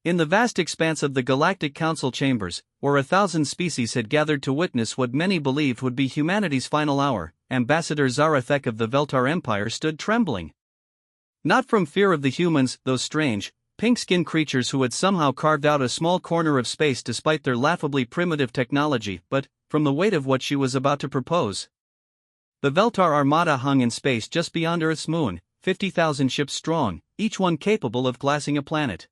In the vast expanse of the Galactic Council chambers, where 1,000 species had gathered to witness what many believed would be humanity's final hour, Ambassador Zarathek of the Veltar Empire stood trembling. Not from fear of the humans, those strange, pink-skinned creatures who had somehow carved out a small corner of space despite their laughably primitive technology, but from the weight of what she was about to propose. The Veltar Armada hung in space just beyond Earth's moon, 50,000 ships strong, each one capable of glassing a planet.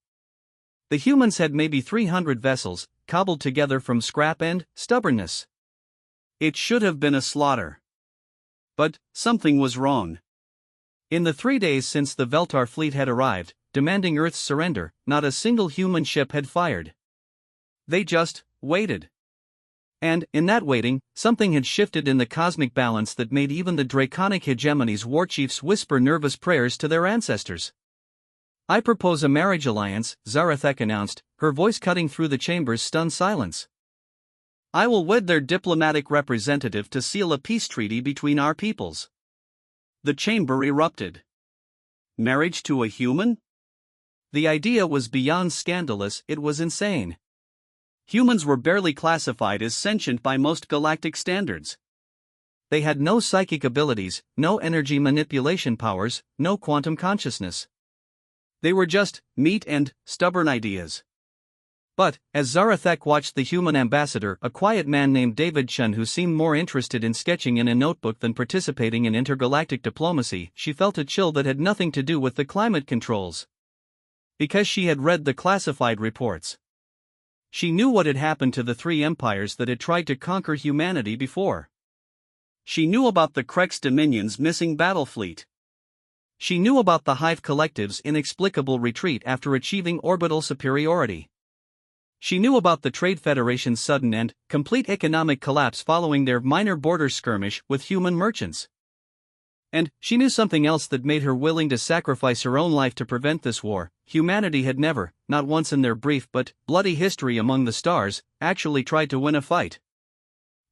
The humans had maybe 300 vessels, cobbled together from scrap and stubbornness. It should have been a slaughter. But something was wrong. In the 3 days since the Veltar fleet had arrived, demanding Earth's surrender, not a single human ship had fired. They just waited. And, in that waiting, something had shifted in the cosmic balance that made even the draconic hegemony's war chiefs whisper nervous prayers to their ancestors. "I propose a marriage alliance," Zarathek announced, her voice cutting through the chamber's stunned silence. "I will wed their diplomatic representative to seal a peace treaty between our peoples." The chamber erupted. Marriage to a human? The idea was beyond scandalous, it was insane. Humans were barely classified as sentient by most galactic standards. They had no psychic abilities, no energy manipulation powers, no quantum consciousness. They were just meat and stubborn ideas. But, as Zarathek watched the human ambassador, a quiet man named David Chen who seemed more interested in sketching in a notebook than participating in intergalactic diplomacy, she felt a chill that had nothing to do with the climate controls. Because she had read the classified reports. She knew what had happened to the three empires that had tried to conquer humanity before. She knew about the Krex Dominion's missing battle fleet. She knew about the Hive Collective's inexplicable retreat after achieving orbital superiority. She knew about the Trade Federation's sudden and complete economic collapse following their minor border skirmish with human merchants. And she knew something else that made her willing to sacrifice her own life to prevent this war. Humanity had never, not once in their brief but bloody history among the stars, actually tried to win a fight.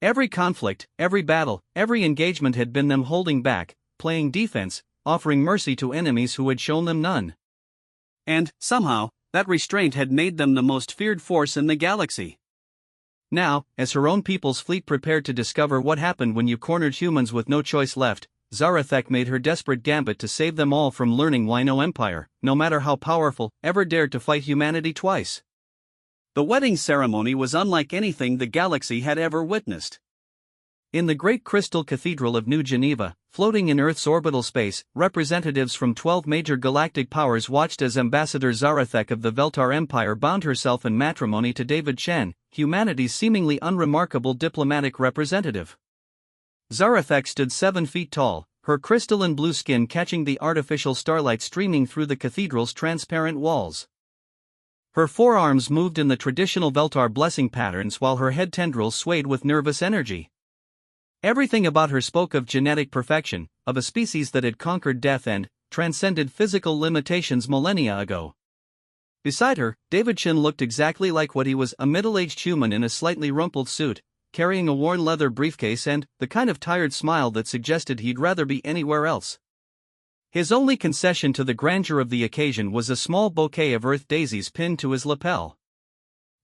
Every conflict, every battle, every engagement had been them holding back, playing defense, offering mercy to enemies who had shown them none. And, somehow, that restraint had made them the most feared force in the galaxy. Now, as her own people's fleet prepared to discover what happened when you cornered humans with no choice left, Zarathek made her desperate gambit to save them all from learning why no empire, no matter how powerful, ever dared to fight humanity twice. The wedding ceremony was unlike anything the galaxy had ever witnessed. In the Great Crystal Cathedral of New Geneva, floating in Earth's orbital space, representatives from 12 major galactic powers watched as Ambassador Zarathek of the Veltar Empire bound herself in matrimony to David Chen, humanity's seemingly unremarkable diplomatic representative. Zarathek stood 7 feet tall, her crystalline blue skin catching the artificial starlight streaming through the cathedral's transparent walls. Her forearms moved in the traditional Veltar blessing patterns while her head tendrils swayed with nervous energy. Everything about her spoke of genetic perfection, of a species that had conquered death and transcended physical limitations millennia ago. Beside her, David Chen looked exactly like what he was, a middle-aged human in a slightly rumpled suit, carrying a worn leather briefcase and the kind of tired smile that suggested he'd rather be anywhere else. His only concession to the grandeur of the occasion was a small bouquet of earth daisies pinned to his lapel.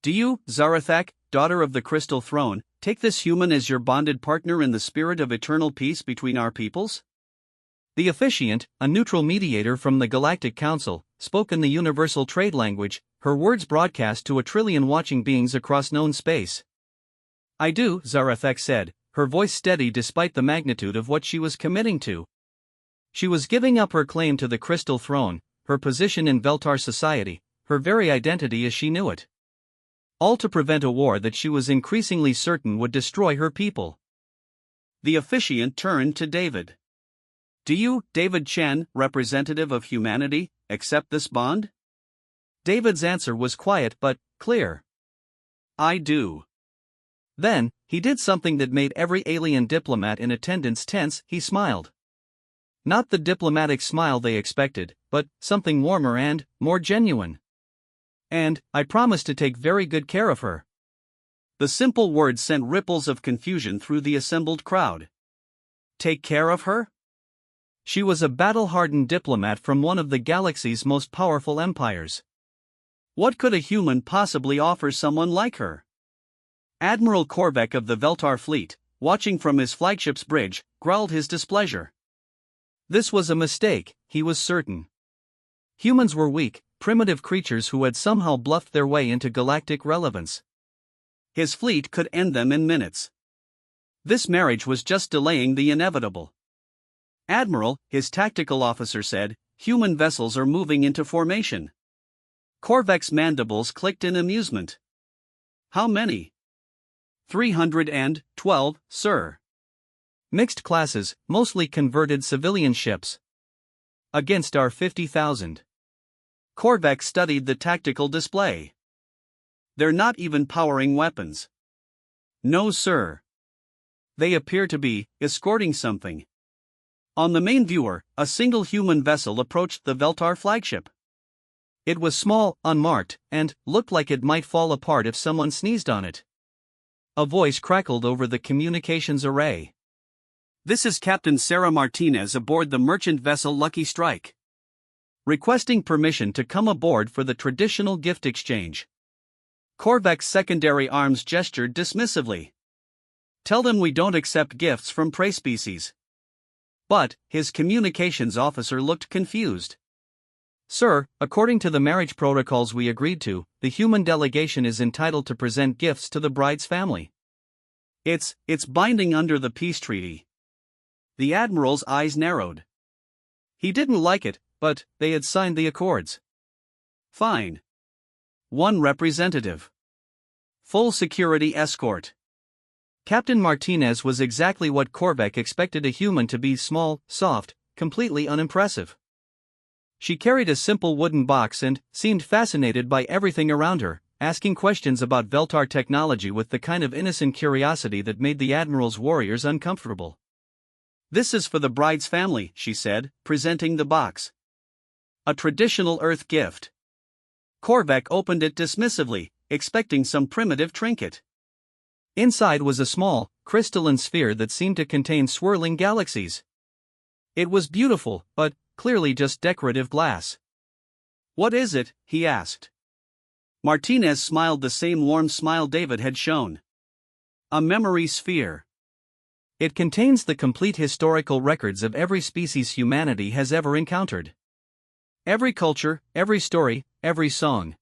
"Do you, Zarathek, daughter of the Crystal Throne, take this human as your bonded partner in the spirit of eternal peace between our peoples?" The officiant, a neutral mediator from the Galactic Council, spoke in the universal trade language, her words broadcast to 1 trillion watching beings across known space. "I do," Zarathek said, her voice steady despite the magnitude of what she was committing to. She was giving up her claim to the Crystal Throne, her position in Veltar society, her very identity as she knew it. All to prevent a war that she was increasingly certain would destroy her people. The officiant turned to David. "Do you, David Chen, representative of humanity, accept this bond?" David's answer was quiet but clear. "I do." Then, he did something that made every alien diplomat in attendance tense. He smiled. Not the diplomatic smile they expected, but something warmer and more genuine. "And I promise to take very good care of her." The simple words sent ripples of confusion through the assembled crowd. Take care of her? She was a battle-hardened diplomat from one of the galaxy's most powerful empires. What could a human possibly offer someone like her? Admiral Korvac of the Veltar fleet, watching from his flagship's bridge, growled his displeasure. This was a mistake, he was certain. Humans were weak, primitive creatures who had somehow bluffed their way into galactic relevance. His fleet could end them in minutes. This marriage was just delaying the inevitable. Admiral, his tactical officer said, human vessels are moving into formation. Korvac's mandibles clicked in amusement. How many? 312, sir. Mixed classes, mostly converted civilian ships. Against our 50,000. Korvac studied the tactical display. They're not even powering weapons. No, sir. They appear to be escorting something. On the main viewer, a single human vessel approached the Veltar flagship. It was small, unmarked, and looked like it might fall apart if someone sneezed on it. A voice crackled over the communications array. This is Captain Sarah Martinez aboard the merchant vessel Lucky Strike. Requesting permission to come aboard for the traditional gift exchange. Korvac's secondary arms gestured dismissively. Tell them we don't accept gifts from prey species. But his communications officer looked confused. Sir, according to the marriage protocols we agreed to, the human delegation is entitled to present gifts to the bride's family. It's binding under the peace treaty. The admiral's eyes narrowed. He didn't like it, but they had signed the accords. Fine. One representative. Full security escort. Captain Martinez was exactly what Korvac expected a human to be: small, soft, completely unimpressive. She carried a simple wooden box and seemed fascinated by everything around her, asking questions about Veltar technology with the kind of innocent curiosity that made the Admiral's warriors uncomfortable. This is for the bride's family, she said, presenting the box. A traditional Earth gift. Korvac opened it dismissively, expecting some primitive trinket. Inside was a small, crystalline sphere that seemed to contain swirling galaxies. It was beautiful, but clearly just decorative glass. What is it? He asked. Martinez smiled the same warm smile David had shown. A memory sphere. It contains the complete historical records of every species humanity has ever encountered. Every culture, every story, every song.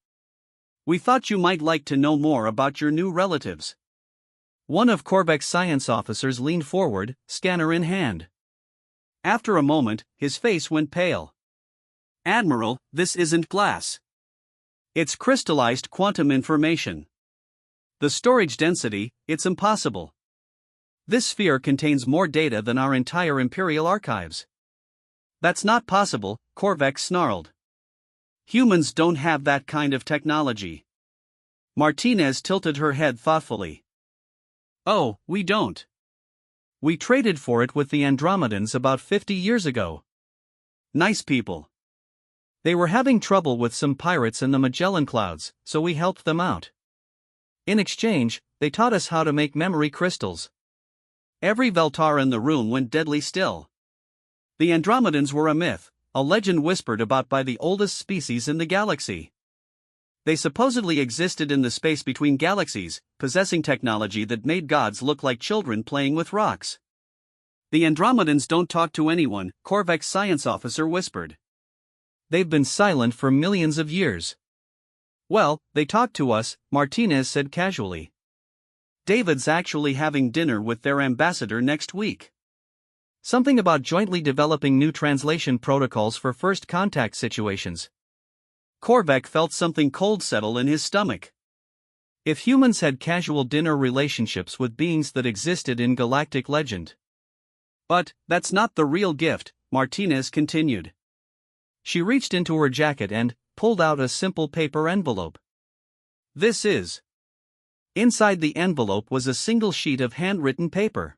We thought you might like to know more about your new relatives. One of Korvac's science officers leaned forward, scanner in hand. After a moment, his face went pale. Admiral, this isn't glass. It's crystallized quantum information. The storage density, it's impossible. This sphere contains more data than our entire Imperial archives. That's not possible, Korvac snarled. Humans don't have that kind of technology. Martinez tilted her head thoughtfully. Oh, we don't. We traded for it with the Andromedans about 50 years ago. Nice people. They were having trouble with some pirates in the Magellan Clouds, so we helped them out. In exchange, they taught us how to make memory crystals. Every Veltar in the room went deadly still. The Andromedans were a myth, a legend whispered about by the oldest species in the galaxy. They supposedly existed in the space between galaxies, possessing technology that made gods look like children playing with rocks. The Andromedans don't talk to anyone, Korvac's science officer whispered. They've been silent for millions of years. Well, they talk to us, Martinez said casually. David's actually having dinner with their ambassador next week. Something about jointly developing new translation protocols for first contact situations. Korvac felt something cold settle in his stomach. If humans had casual dinner relationships with beings that existed in galactic legend. But that's not the real gift, Martinez continued. She reached into her jacket and pulled out a simple paper envelope. This is. Inside the envelope was a single sheet of handwritten paper.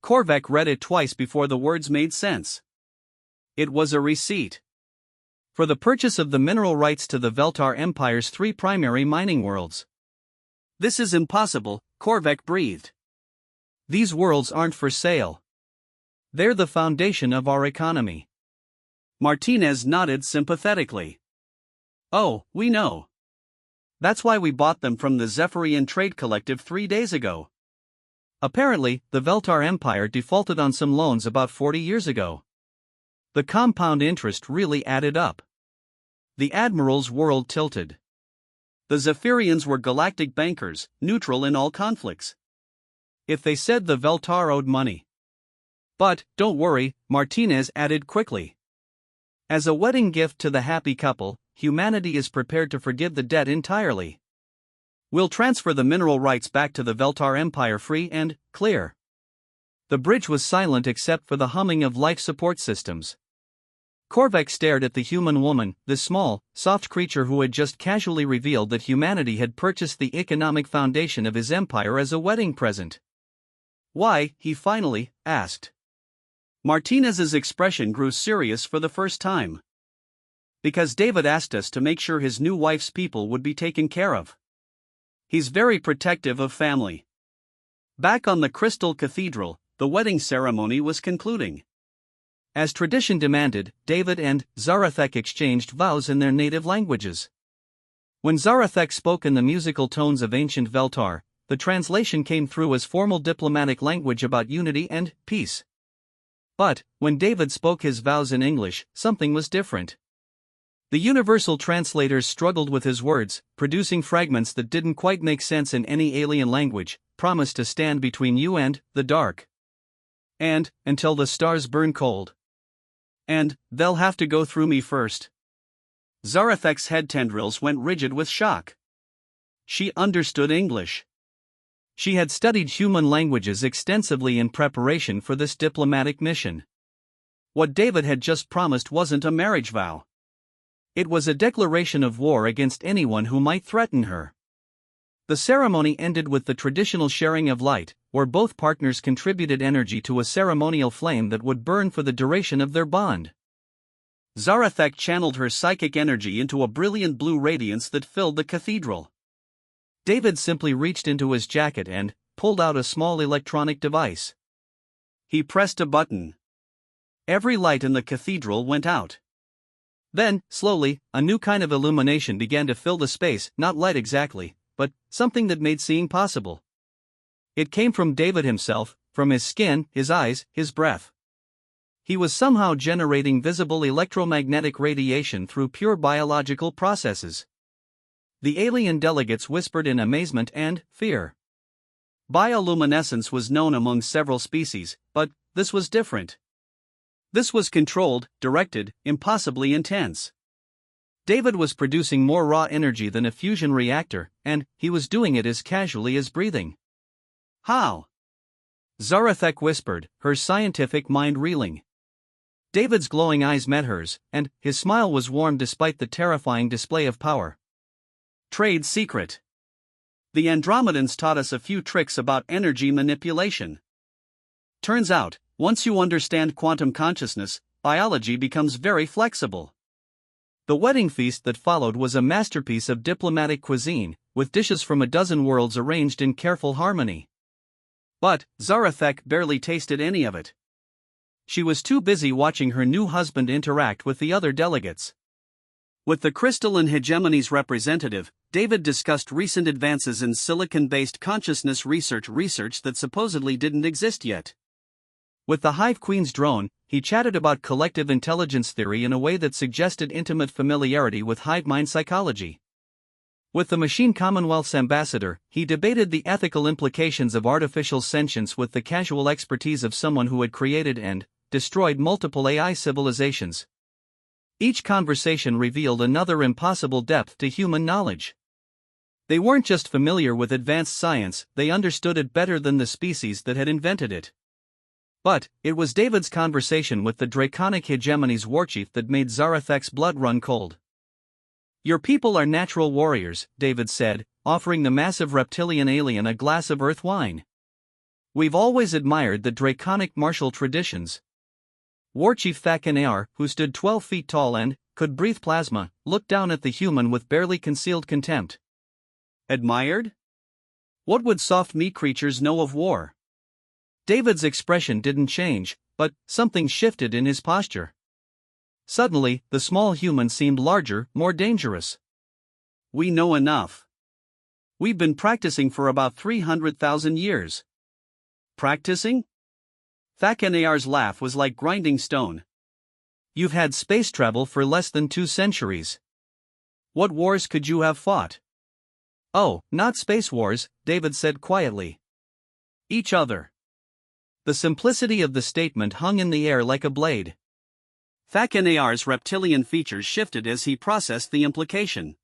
Korvac read it twice before the words made sense. It was a receipt. For the purchase of the mineral rights to the Veltar Empire's 3 primary mining worlds. This is impossible, Korvac breathed. These worlds aren't for sale. They're the foundation of our economy. Martinez nodded sympathetically. Oh, we know. That's why we bought them from the Zephyrian Trade Collective 3 days ago. Apparently, the Veltar Empire defaulted on some loans about 40 years ago. The compound interest really added up. The Admiral's world tilted. The Zephyrians were galactic bankers, neutral in all conflicts. If they said the Veltar owed money. But, don't worry, Martinez added quickly. As a wedding gift to the happy couple, humanity is prepared to forgive the debt entirely. We'll transfer the mineral rights back to the Veltar Empire free and clear. The bridge was silent except for the humming of life support systems. Korvac stared at the human woman, the small, soft creature who had just casually revealed that humanity had purchased the economic foundation of his empire as a wedding present. Why, he finally asked. Martinez's expression grew serious for the first time. Because David asked us to make sure his new wife's people would be taken care of. He's very protective of family. Back on the Crystal Cathedral, the wedding ceremony was concluding. As tradition demanded, David and Zarathek exchanged vows in their native languages. When Zarathek spoke in the musical tones of ancient Veltar, the translation came through as formal diplomatic language about unity and peace. But, when David spoke his vows in English, something was different. The universal translators struggled with his words, producing fragments that didn't quite make sense in any alien language. Promise to stand between you and the dark. And, until the stars burn cold. And, they'll have to go through me first. Zarathek's head tendrils went rigid with shock. She understood English. She had studied human languages extensively in preparation for this diplomatic mission. What David had just promised wasn't a marriage vow. It was a declaration of war against anyone who might threaten her. The ceremony ended with the traditional sharing of light, where both partners contributed energy to a ceremonial flame that would burn for the duration of their bond. Zarathek channeled her psychic energy into a brilliant blue radiance that filled the cathedral. David simply reached into his jacket and pulled out a small electronic device. He pressed a button. Every light in the cathedral went out. Then, slowly, a new kind of illumination began to fill the space, not light exactly, but something that made seeing possible. It came from David himself, from his skin, his eyes, his breath. He was somehow generating visible electromagnetic radiation through pure biological processes. The alien delegates whispered in amazement and fear. Bioluminescence was known among several species, but this was different. This was controlled, directed, impossibly intense. David was producing more raw energy than a fusion reactor, and he was doing it as casually as breathing. How? Zarathek whispered, her scientific mind reeling. David's glowing eyes met hers, and his smile was warm despite the terrifying display of power. Trade secret. The Andromedans taught us a few tricks about energy manipulation. Turns out, once you understand quantum consciousness, biology becomes very flexible. The wedding feast that followed was a masterpiece of diplomatic cuisine, with dishes from a dozen worlds arranged in careful harmony. But Zarathek barely tasted any of it. She was too busy watching her new husband interact with the other delegates. With the Crystalline Hegemony's representative, David discussed recent advances in silicon-based consciousness research that supposedly didn't exist yet. With the Hive Queen's drone, he chatted about collective intelligence theory in a way that suggested intimate familiarity with hive mind psychology. With the Machine Commonwealth's ambassador, he debated the ethical implications of artificial sentience with the casual expertise of someone who had created and destroyed multiple AI civilizations. Each conversation revealed another impossible depth to human knowledge. They weren't just familiar with advanced science, they understood it better than the species that had invented it. But it was David's conversation with the Draconic Hegemony's warchief that made Zarathek's blood run cold. Your people are natural warriors, David said, offering the massive reptilian alien a glass of earth wine. We've always admired the draconic martial traditions. Warchief Thakanar, who stood 12 feet tall and could breathe plasma, looked down at the human with barely concealed contempt. Admired? What would soft meat creatures know of war? David's expression didn't change, but something shifted in his posture. Suddenly, the small human seemed larger, more dangerous. we know enough. We've been practicing for about 300,000 years. Practicing? Thakanar's laugh was like grinding stone. You've had space travel for less than 2 centuries. What wars could you have fought? Oh, not space wars, David said quietly. Each other. The simplicity of the statement hung in the air like a blade. Thakanar's reptilian features shifted as he processed the implication.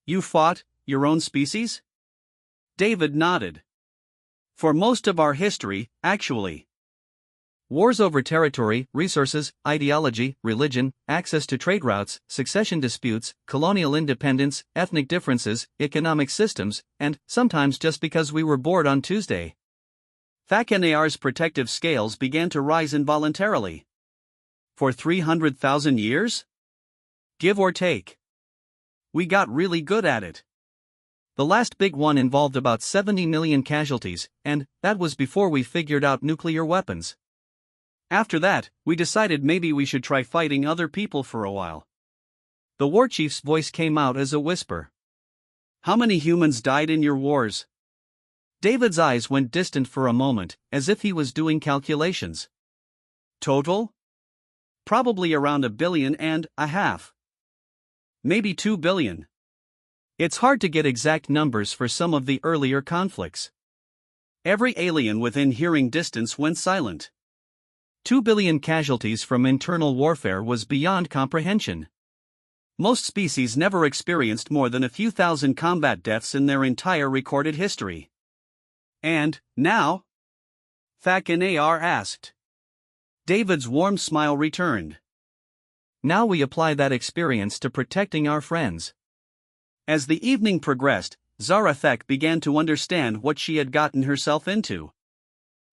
You fought your own species? David nodded. For most of our history, actually. Wars over territory, resources, ideology, religion, access to trade routes, succession disputes, colonial independence, ethnic differences, economic systems, and, sometimes just because we were bored on Tuesday. Thakanar's protective scales began to rise involuntarily. For 300,000 years? Give or take. We got really good at it. The last big one involved about 70 million casualties, and that was before we figured out nuclear weapons. After that, we decided maybe we should try fighting other people for a while. The war chief's voice came out as a whisper. How many humans died in your wars? David's eyes went distant for a moment, as if he was doing calculations. Total? Probably around 1.5 billion. Maybe 2 billion. It's hard to get exact numbers for some of the earlier conflicts. Every alien within hearing distance went silent. 2 billion casualties from internal warfare was beyond comprehension. Most species never experienced more than a few thousand combat deaths in their entire recorded history. And, now? Thakanar asked. David's warm smile returned. Now we apply that experience to protecting our friends. As the evening progressed, Zarathek began to understand what she had gotten herself into.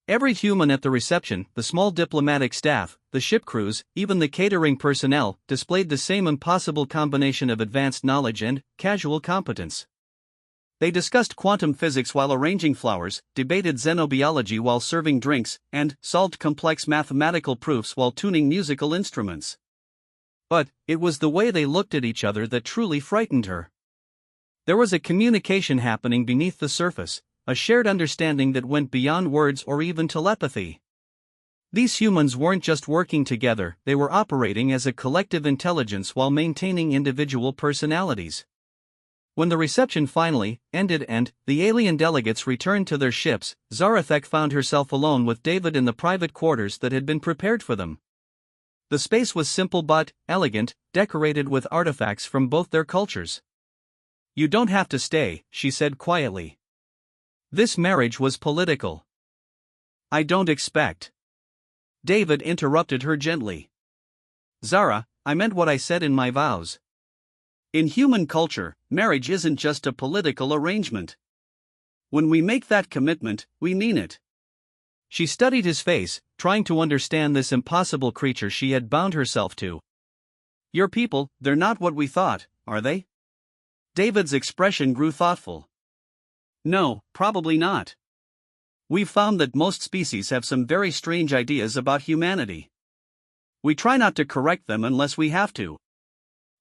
Every human at the reception, the small diplomatic staff, the ship crews, even the catering personnel, displayed the same impossible combination of advanced knowledge and casual competence. They discussed quantum physics while arranging flowers, debated xenobiology while serving drinks, and solved complex mathematical proofs while tuning musical instruments. But it was the way they looked at each other that truly frightened her. There was a communication happening beneath the surface, a shared understanding that went beyond words or even telepathy. These humans weren't just working together, they were operating as a collective intelligence while maintaining individual personalities. When the reception finally ended and the alien delegates returned to their ships, Zarathek found herself alone with David in the private quarters that had been prepared for them. The space was simple but elegant, decorated with artifacts from both their cultures. You don't have to stay, she said quietly. This marriage was political. I don't expect. David interrupted her gently. Zara, I meant what I said in my vows. In human culture, marriage isn't just a political arrangement. When we make that commitment, we mean it. She studied his face, trying to understand this impossible creature she had bound herself to. Your people, they're not what we thought, are they? David's expression grew thoughtful. No, probably not. We've found that most species have some very strange ideas about humanity. We try not to correct them unless we have to.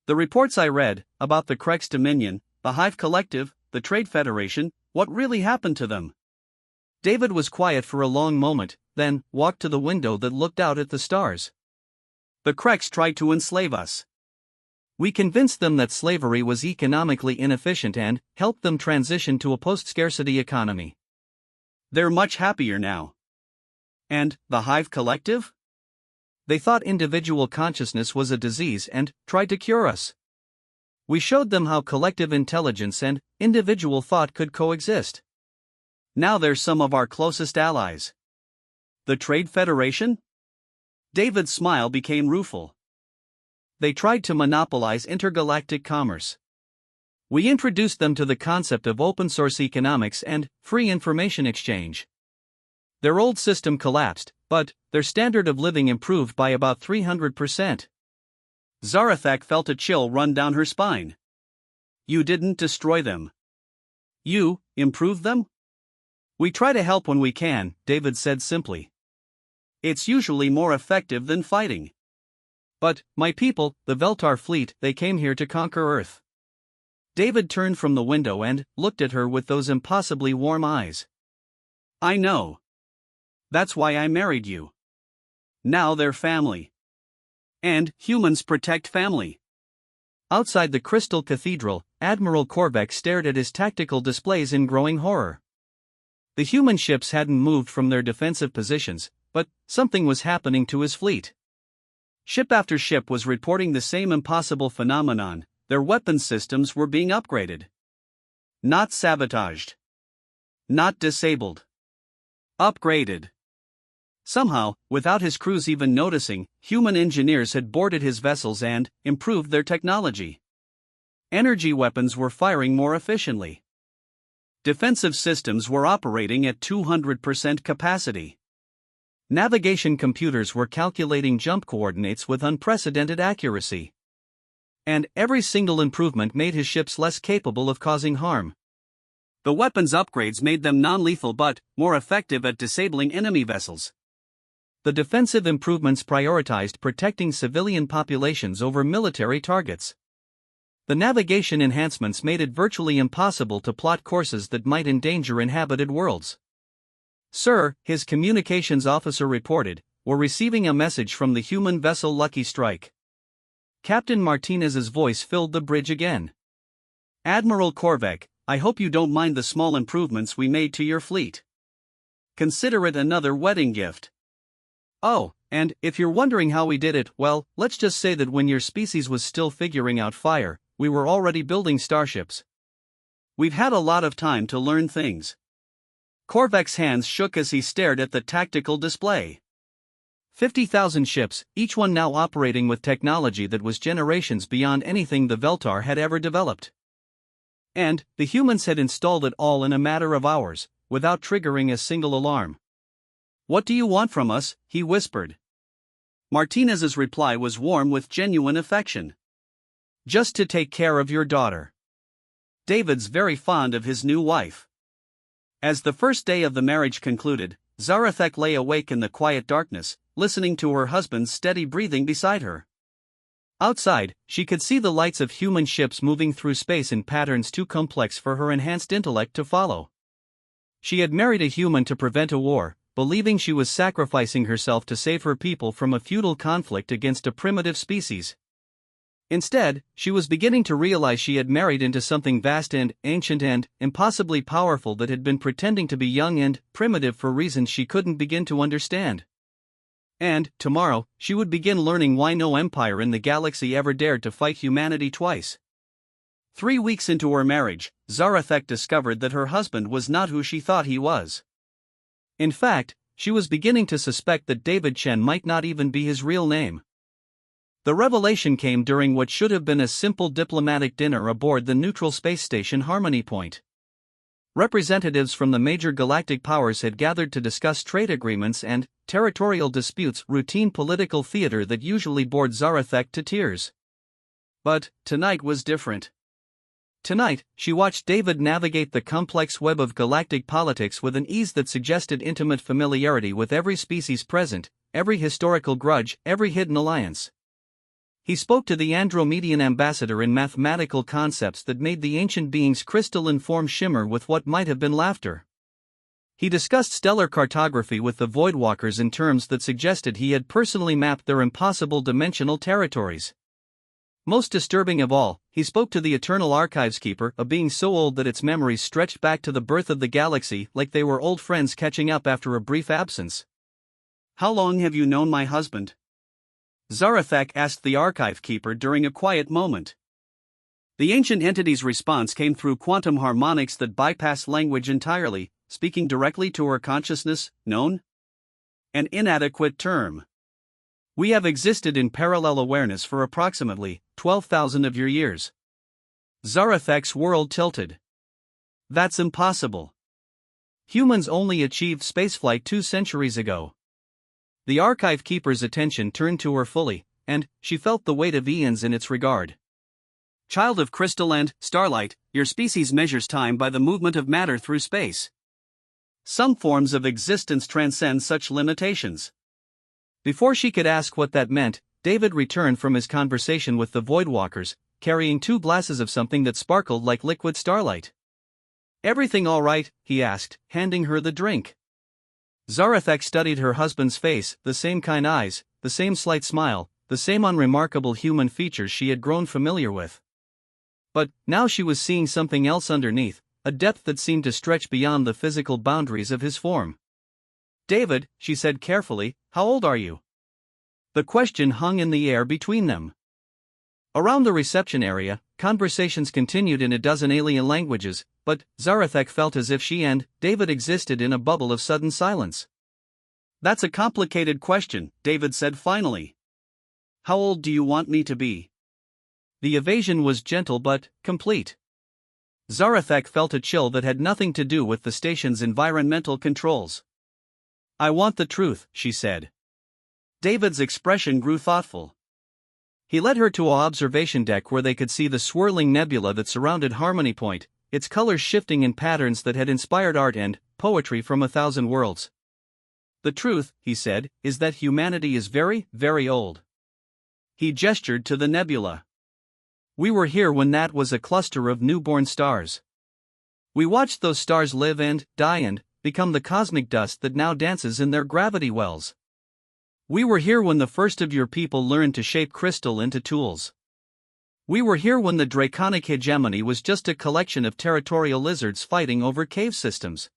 The reports I read, about the Krex Dominion, the Hive Collective, the Trade Federation, what really happened to them? David was quiet for a long moment, then walked to the window that looked out at the stars. The Krex tried to enslave us. We convinced them that slavery was economically inefficient and helped them transition to a post-scarcity economy. They're much happier now. And the Hive Collective? They thought individual consciousness was a disease and tried to cure us. We showed them how collective intelligence and individual thought could coexist. Now they're some of our closest allies. The Trade Federation? David's smile became rueful. They tried to monopolize intergalactic commerce. We introduced them to the concept of open-source economics and free information exchange. Their old system collapsed, but their standard of living improved by about 300%. Zarathek felt a chill run down her spine. You didn't destroy them. You improved them? We try to help when we can, David said simply. It's usually more effective than fighting. But, my people, the Veltar fleet, they came here to conquer Earth. David turned from the window and looked at her with those impossibly warm eyes. "I know. That's why I married you. Now they're family. And humans protect family." Outside the Crystal Cathedral, Admiral Korvac stared at his tactical displays in growing horror. The human ships hadn't moved from their defensive positions, but something was happening to his fleet. Ship after ship was reporting the same impossible phenomenon: their weapons systems were being upgraded. Not sabotaged. Not disabled. Upgraded. Somehow, without his crews even noticing, human engineers had boarded his vessels and improved their technology. Energy weapons were firing more efficiently. Defensive systems were operating at 200% capacity. Navigation computers were calculating jump coordinates with unprecedented accuracy. And every single improvement made his ships less capable of causing harm. The weapons upgrades made them non-lethal but more effective at disabling enemy vessels. The defensive improvements prioritized protecting civilian populations over military targets. The navigation enhancements made it virtually impossible to plot courses that might endanger inhabited worlds. "Sir," his communications officer reported, "we're receiving a message from the human vessel Lucky Strike." Captain Martinez's voice filled the bridge again. "Admiral Korvac, I hope you don't mind the small improvements we made to your fleet. Consider it another wedding gift. Oh, and if you're wondering how we did it, well, let's just say that when your species was still figuring out fire, we were already building starships. We've had a lot of time to learn things." Korvac's hands shook as he stared at the tactical display. 50,000 ships, each one now operating with technology that was generations beyond anything the Veltar had ever developed. And the humans had installed it all in a matter of hours, without triggering a single alarm. "What do you want from us?" he whispered. Martinez's reply was warm with genuine affection. "Just to take care of your daughter. David's very fond of his new wife." As the first day of the marriage concluded, Zarathek lay awake in the quiet darkness, listening to her husband's steady breathing beside her. Outside, she could see the lights of human ships moving through space in patterns too complex for her enhanced intellect to follow. She had married a human to prevent a war, believing she was sacrificing herself to save her people from a feudal conflict against a primitive species. Instead, she was beginning to realize she had married into something vast and ancient and impossibly powerful that had been pretending to be young and primitive for reasons she couldn't begin to understand. And, tomorrow, she would begin learning why no empire in the galaxy ever dared to fight humanity twice. 3 weeks into her marriage, Zarathek discovered that her husband was not who she thought he was. In fact, she was beginning to suspect that David Chen might not even be his real name. The revelation came during what should have been a simple diplomatic dinner aboard the neutral space station Harmony Point. Representatives from the major galactic powers had gathered to discuss trade agreements and territorial disputes, routine political theater that usually bored Zarathek to tears. But tonight was different. Tonight, she watched David navigate the complex web of galactic politics with an ease that suggested intimate familiarity with every species present, every historical grudge, every hidden alliance. He spoke to the Andromedian ambassador in mathematical concepts that made the ancient beings' crystalline form shimmer with what might have been laughter. He discussed stellar cartography with the Voidwalkers in terms that suggested he had personally mapped their impossible dimensional territories. Most disturbing of all, he spoke to the Eternal Archives Keeper, a being so old that its memories stretched back to the birth of the galaxy like they were old friends catching up after a brief absence. "How long have you known my husband?" Zarathek asked the Archive Keeper during a quiet moment. The ancient entity's response came through quantum harmonics that bypassed language entirely, speaking directly to her consciousness. "Known? An inadequate term. We have existed in parallel awareness for approximately 12,000 of your years." Zarathek's world tilted. "That's impossible. Humans only achieved spaceflight 2 centuries ago." The Archive Keeper's attention turned to her fully, and she felt the weight of eons in its regard. "Child of crystal and starlight, your species measures time by the movement of matter through space. Some forms of existence transcend such limitations." Before she could ask what that meant, David returned from his conversation with the Voidwalkers, carrying 2 glasses of something that sparkled like liquid starlight. "Everything all right?" he asked, handing her the drink. Zarathek studied her husband's face, the same kind eyes, the same slight smile, the same unremarkable human features she had grown familiar with. But now she was seeing something else underneath, a depth that seemed to stretch beyond the physical boundaries of his form. "David," she said carefully, "how old are you?" The question hung in the air between them. Around the reception area, conversations continued in a dozen alien languages, but Zarathek felt as if she and David existed in a bubble of sudden silence. "That's a complicated question," David said finally. "How old do you want me to be?" The evasion was gentle but complete. Zarathek felt a chill that had nothing to do with the station's environmental controls. "I want the truth," she said. David's expression grew thoughtful. He led her to an observation deck where they could see the swirling nebula that surrounded Harmony Point, its colors shifting in patterns that had inspired art and poetry from 1,000 worlds. "The truth," he said, "is that humanity is very, very old." He gestured to the nebula. "We were here when that was a cluster of newborn stars. We watched those stars live and die and become the cosmic dust that now dances in their gravity wells. We were here when the first of your people learned to shape crystal into tools. We were here when the draconic hegemony was just a collection of territorial lizards fighting over cave systems."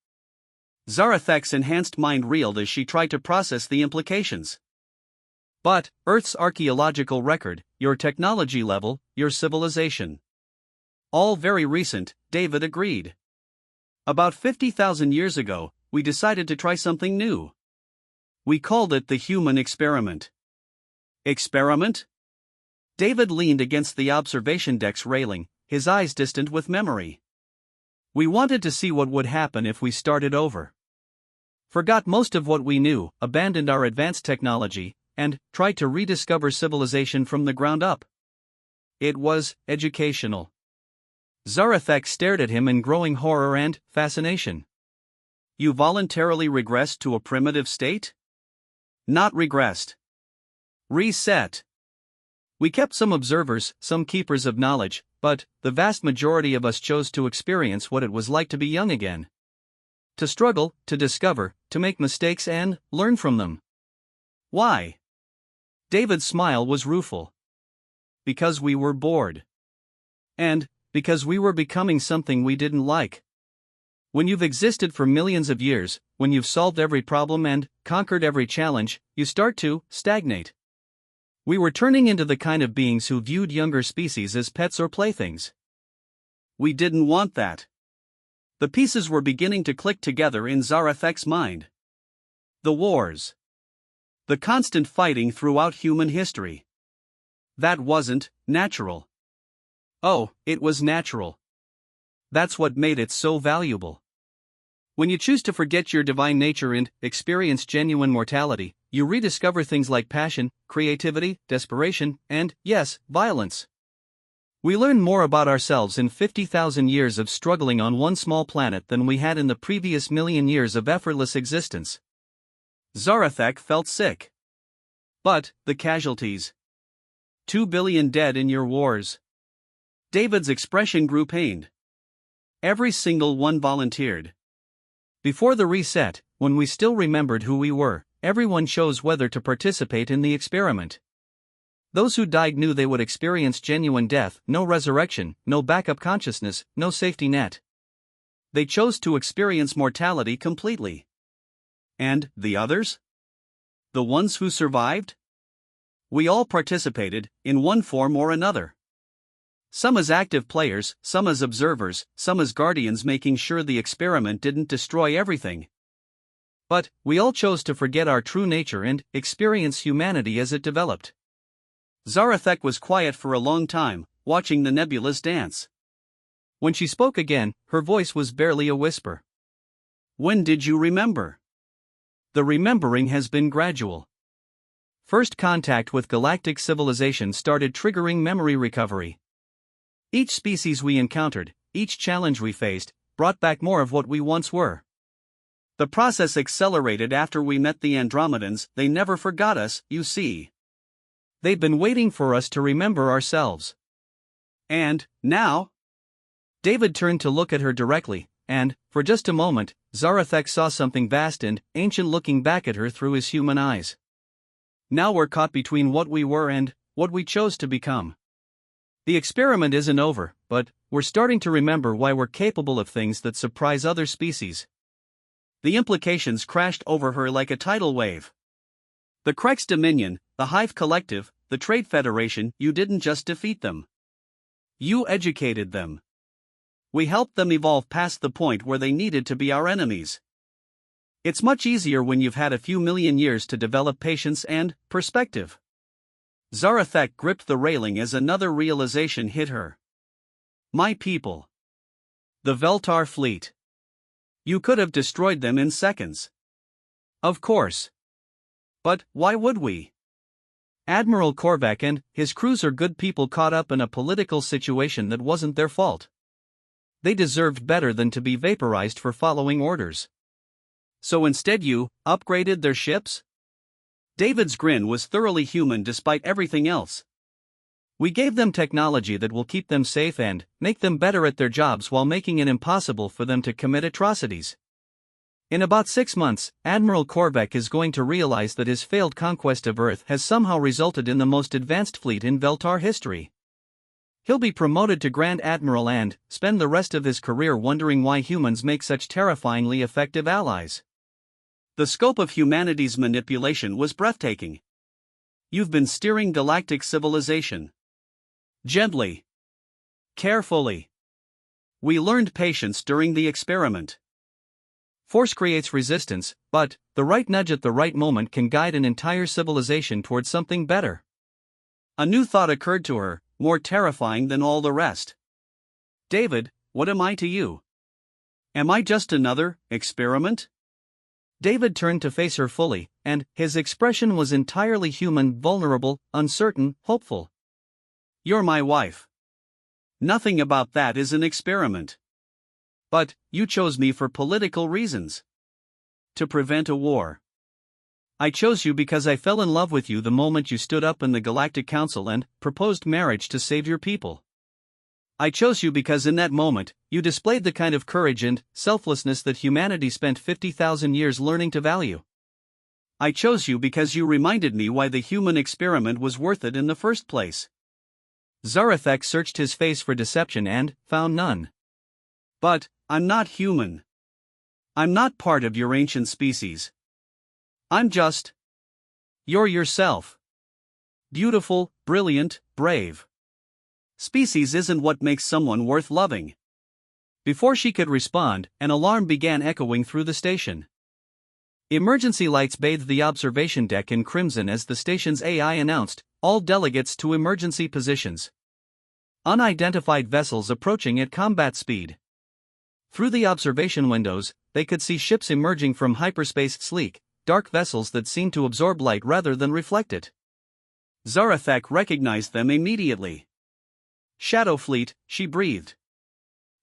Zarathek's enhanced mind reeled as she tried to process the implications. "But Earth's archaeological record, your technology level, your civilization. All very recent," David agreed. "About 50,000 years ago, we decided to try something new. We called it the human experiment." "Experiment?" David leaned against the observation deck's railing, his eyes distant with memory. "We wanted to see what would happen if we started over. Forgot most of what we knew, abandoned our advanced technology, and tried to rediscover civilization from the ground up. It was educational." Zarathek stared at him in growing horror and fascination. "You voluntarily regressed to a primitive state?" "Not regressed. Reset. We kept some observers, some keepers of knowledge, but the vast majority of us chose to experience what it was like to be young again. To struggle, to discover, to make mistakes and learn from them." "Why?" David's smile was rueful. "Because we were bored. And because we were becoming something we didn't like. When you've existed for millions of years, when you've solved every problem and conquered every challenge, you start to stagnate. We were turning into the kind of beings who viewed younger species as pets or playthings. We didn't want that." The pieces were beginning to click together in Zarathek's mind. The wars. The constant fighting throughout human history. That wasn't natural. Oh, it was natural. That's what made it so valuable. When you choose to forget your divine nature and experience genuine mortality, you rediscover things like passion, creativity, desperation, and, yes, violence. We learn more about ourselves in 50,000 years of struggling on one small planet than we had in the previous million years of effortless existence. Zarathek felt sick. "But the casualties. 2 billion dead in your wars." David's expression grew pained. "Every single one volunteered. Before the reset, when we still remembered who we were, everyone chose whether to participate in the experiment. Those who died knew they would experience genuine death, no resurrection, no backup consciousness, no safety net. They chose to experience mortality completely. And the others? The ones who survived? We all participated, in one form or another. Some as active players, some as observers, some as guardians making sure the experiment didn't destroy everything. But we all chose to forget our true nature and experience humanity as it developed." Zarathek was quiet for a long time, watching the nebulas dance. When she spoke again, her voice was barely a whisper. "When did you remember?" "The remembering has been gradual. First contact with galactic civilization started triggering memory recovery. Each species we encountered, each challenge we faced, brought back more of what we once were. The process accelerated after we met the Andromedans. They never forgot us, you see. They'd been waiting for us to remember ourselves. And, now? David turned to look at her directly, and, for just a moment, Zarathek saw something vast and ancient looking back at her through his human eyes. Now we're caught between what we were and what we chose to become. The experiment isn't over, but we're starting to remember why we're capable of things that surprise other species. The implications crashed over her like a tidal wave. The Krex Dominion, the Hive Collective, the Trade Federation, you didn't just defeat them. You educated them. We helped them evolve past the point where they needed to be our enemies. It's much easier when you've had a few million years to develop patience and perspective. Zarathek gripped the railing as another realization hit her. My people. The Veltar fleet. You could have destroyed them in seconds. Of course. But why would we? Admiral Korvac and his crews are good people caught up in a political situation that wasn't their fault. They deserved better than to be vaporized for following orders. So instead you upgraded their ships? David's grin was thoroughly human despite everything else. We gave them technology that will keep them safe and make them better at their jobs while making it impossible for them to commit atrocities. In about 6 months, Admiral Korvac is going to realize that his failed conquest of Earth has somehow resulted in the most advanced fleet in Veltar history. He'll be promoted to Grand Admiral and spend the rest of his career wondering why humans make such terrifyingly effective allies. The scope of humanity's manipulation was breathtaking. You've been steering galactic civilization. Gently. Carefully. We learned patience during the experiment. Force creates resistance, but the right nudge at the right moment can guide an entire civilization towards something better. A new thought occurred to her, more terrifying than all the rest. David, what am I to you? Am I just another experiment? David turned to face her fully, and his expression was entirely human, vulnerable, uncertain, hopeful. You're my wife. Nothing about that is an experiment. But you chose me for political reasons. To prevent a war. I chose you because I fell in love with you the moment you stood up in the Galactic Council and proposed marriage to save your people. I chose you because in that moment, you displayed the kind of courage and selflessness that humanity spent 50,000 years learning to value. I chose you because you reminded me why the human experiment was worth it in the first place. Zarathek searched his face for deception and found none. But I'm not human. I'm not part of your ancient species. I'm just. You're yourself. Beautiful, brilliant, brave. Species isn't what makes someone worth loving. Before she could respond, an alarm began echoing through the station. Emergency lights bathed the observation deck in crimson as the station's AI announced, all delegates to emergency positions. Unidentified vessels approaching at combat speed. Through the observation windows, they could see ships emerging from hyperspace, sleek, dark vessels that seemed to absorb light rather than reflect it. Zarathek recognized them immediately. Shadow Fleet, she breathed.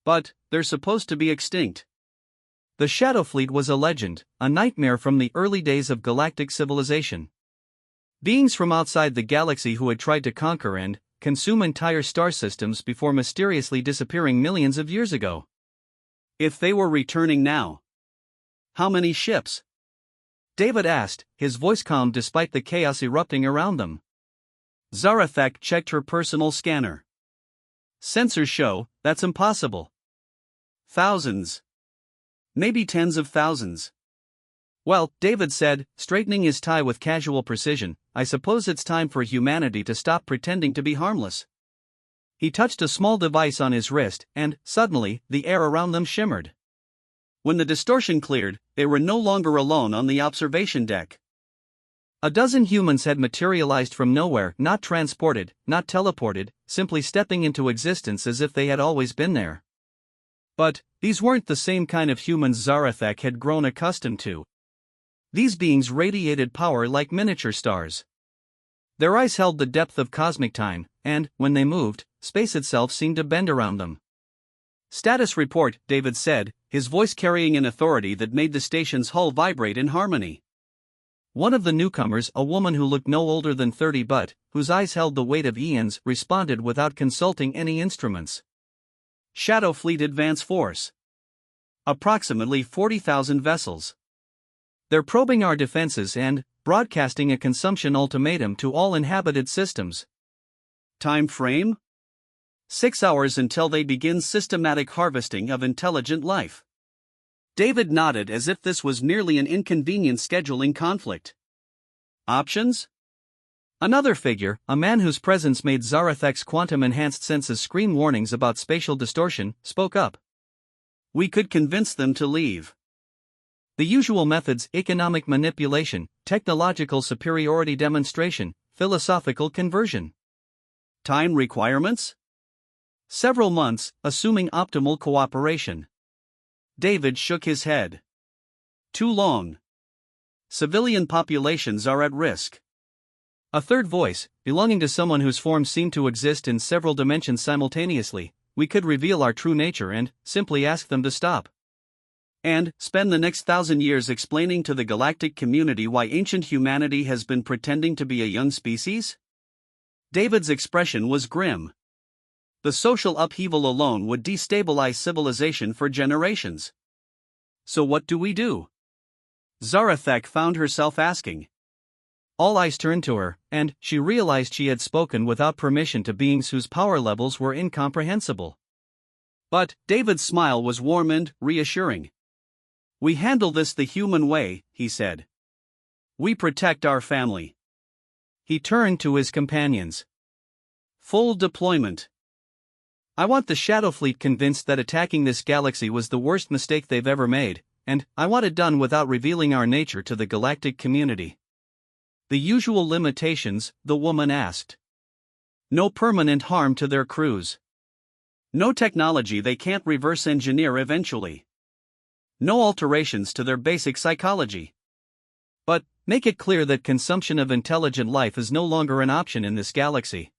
But they're supposed to be extinct. The Shadow Fleet was a legend, a nightmare from the early days of galactic civilization. Beings from outside the galaxy who had tried to conquer and consume entire star systems before mysteriously disappearing millions of years ago. If they were returning now. How many ships? David asked, his voice calm despite the chaos erupting around them. Zarathek checked her personal scanner. Sensors show, that's impossible. Thousands. Maybe tens of thousands. Well, David said, straightening his tie with casual precision, I suppose it's time for humanity to stop pretending to be harmless. He touched a small device on his wrist, and, suddenly, the air around them shimmered. When the distortion cleared, they were no longer alone on the observation deck. A dozen humans had materialized from nowhere, not transported, not teleported, simply stepping into existence as if they had always been there. But these weren't the same kind of humans Zarathek had grown accustomed to. These beings radiated power like miniature stars. Their eyes held the depth of cosmic time, and, when they moved, space itself seemed to bend around them. Status report, David said, his voice carrying an authority that made the station's hull vibrate in harmony. One of the newcomers, a woman who looked no older than 30 but whose eyes held the weight of eons, responded without consulting any instruments. Shadow Fleet Advance Force. Approximately 40,000 vessels. They're probing our defenses and broadcasting a consumption ultimatum to all inhabited systems. Time frame? 6 hours until they begin systematic harvesting of intelligent life. David nodded as if this was merely an inconvenient scheduling conflict. Options? Another figure, a man whose presence made Zarathek's quantum-enhanced senses scream warnings about spatial distortion, spoke up. We could convince them to leave. The usual methods: economic manipulation, technological superiority demonstration, philosophical conversion. Time requirements? Several months, assuming optimal cooperation. David shook his head. Too long. Civilian populations are at risk. A third voice, belonging to someone whose forms seemed to exist in several dimensions simultaneously: we could reveal our true nature and simply ask them to stop. And spend the next 1,000 years explaining to the galactic community why ancient humanity has been pretending to be a young species? David's expression was grim. The social upheaval alone would destabilize civilization for generations. So what do we do? Zarathek found herself asking. All eyes turned to her, and she realized she had spoken without permission to beings whose power levels were incomprehensible. But David's smile was warm and reassuring. We handle this the human way, he said. We protect our family. He turned to his companions. Full deployment. I want the Shadow Fleet convinced that attacking this galaxy was the worst mistake they've ever made, and I want it done without revealing our nature to the galactic community. The usual limitations, the woman asked. No permanent harm to their crews. No technology they can't reverse engineer eventually. No alterations to their basic psychology. But make it clear that consumption of intelligent life is no longer an option in this galaxy.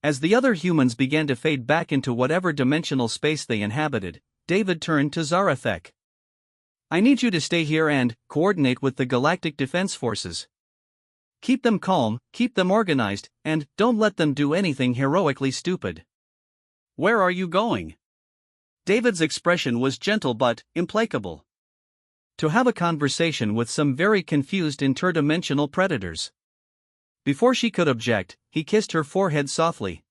As the other humans began to fade back into whatever dimensional space they inhabited, David turned to Zarathek. I need you to stay here and coordinate with the Galactic Defense Forces. Keep them calm, keep them organized, and don't let them do anything heroically stupid. Where are you going? David's expression was gentle but implacable. To have a conversation with some very confused interdimensional predators. Before she could object, he kissed her forehead softly.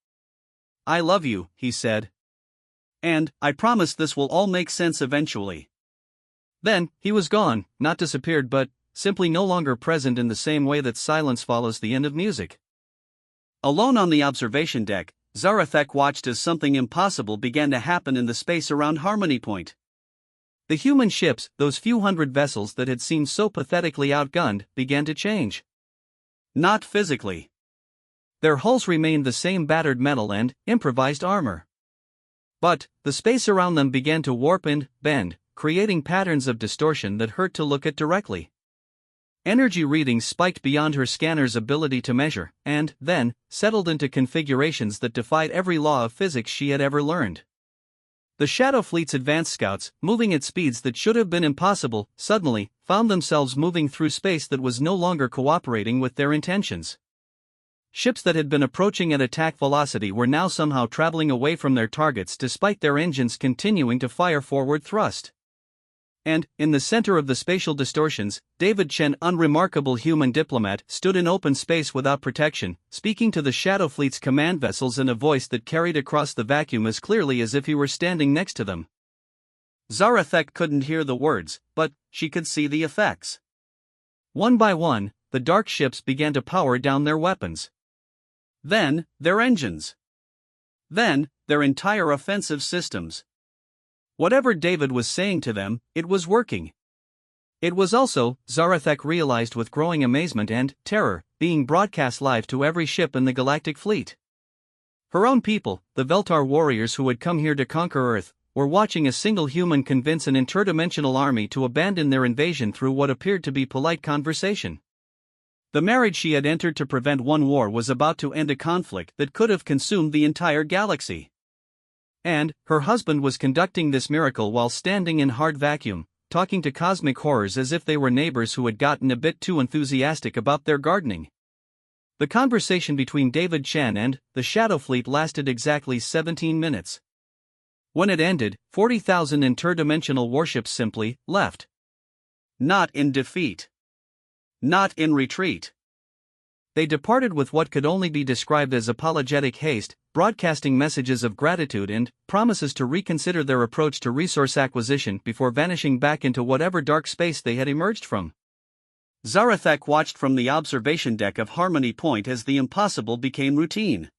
I love you, he said. And I promise this will all make sense eventually. Then, he was gone, not disappeared but simply no longer present in the same way that silence follows the end of music. Alone on the observation deck, Zarathek watched as something impossible began to happen in the space around Harmony Point. The human ships, those few hundred vessels that had seemed so pathetically outgunned, began to change. Not physically. Their hulls remained the same battered metal and improvised armor. But the space around them began to warp and bend, creating patterns of distortion that hurt to look at directly. Energy readings spiked beyond her scanner's ability to measure, and then settled into configurations that defied every law of physics she had ever learned. The Shadow Fleet's advanced scouts, moving at speeds that should have been impossible, suddenly found themselves moving through space that was no longer cooperating with their intentions. Ships that had been approaching at attack velocity were now somehow traveling away from their targets despite their engines continuing to fire forward thrust. And, in the center of the spatial distortions, David Chen, unremarkable human diplomat, stood in open space without protection, speaking to the Shadow Fleet's command vessels in a voice that carried across the vacuum as clearly as if he were standing next to them. Zarathek couldn't hear the words, but she could see the effects. One by one, the dark ships began to power down their weapons. Then, their engines. Then, their entire offensive systems. Whatever David was saying to them, it was working. It was also, Zarathek realized with growing amazement and terror, being broadcast live to every ship in the Galactic Fleet. Her own people, the Veltar warriors who had come here to conquer Earth, were watching a single human convince an interdimensional army to abandon their invasion through what appeared to be polite conversation. The marriage she had entered to prevent one war was about to end a conflict that could have consumed the entire galaxy. And her husband was conducting this miracle while standing in hard vacuum, talking to cosmic horrors as if they were neighbors who had gotten a bit too enthusiastic about their gardening. The conversation between David Chen and the Shadow Fleet lasted exactly 17 minutes. When it ended, 40,000 interdimensional warships simply left. Not in defeat. Not in retreat. They departed with what could only be described as apologetic haste, broadcasting messages of gratitude and promises to reconsider their approach to resource acquisition before vanishing back into whatever dark space they had emerged from. Zarathak watched from the observation deck of Harmony Point as the impossible became routine.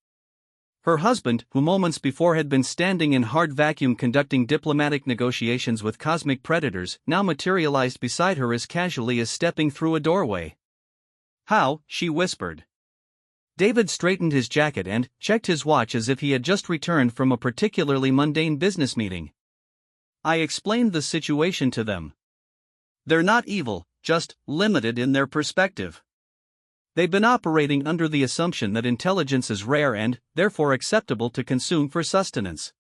Her husband, who moments before had been standing in hard vacuum conducting diplomatic negotiations with cosmic predators, now materialized beside her as casually as stepping through a doorway. "How?" she whispered. David straightened his jacket and checked his watch as if he had just returned from a particularly mundane business meeting. "I explained the situation to them. They're not evil, just limited in their perspective. They've been operating under the assumption that intelligence is rare and, therefore, acceptable to consume for sustenance.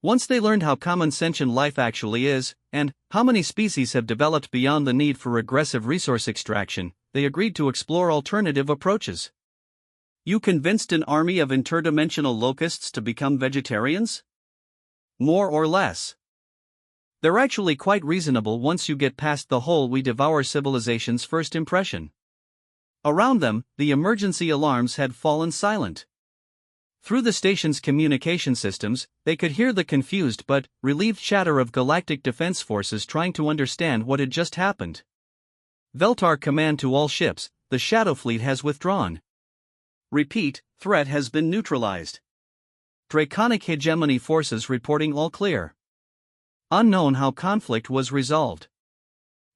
Once they learned how common sentient life actually is, and how many species have developed beyond the need for aggressive resource extraction, they agreed to explore alternative approaches." "You convinced an army of interdimensional locusts to become vegetarians?" "More or less. They're actually quite reasonable once you get past the whole we devour civilization's first impression." Around them, the emergency alarms had fallen silent. Through the station's communication systems, they could hear the confused but relieved chatter of galactic defense forces trying to understand what had just happened. "Veltar command to all ships, the Shadow Fleet has withdrawn. Repeat, threat has been neutralized. Draconic hegemony forces reporting all clear. Unknown how conflict was resolved.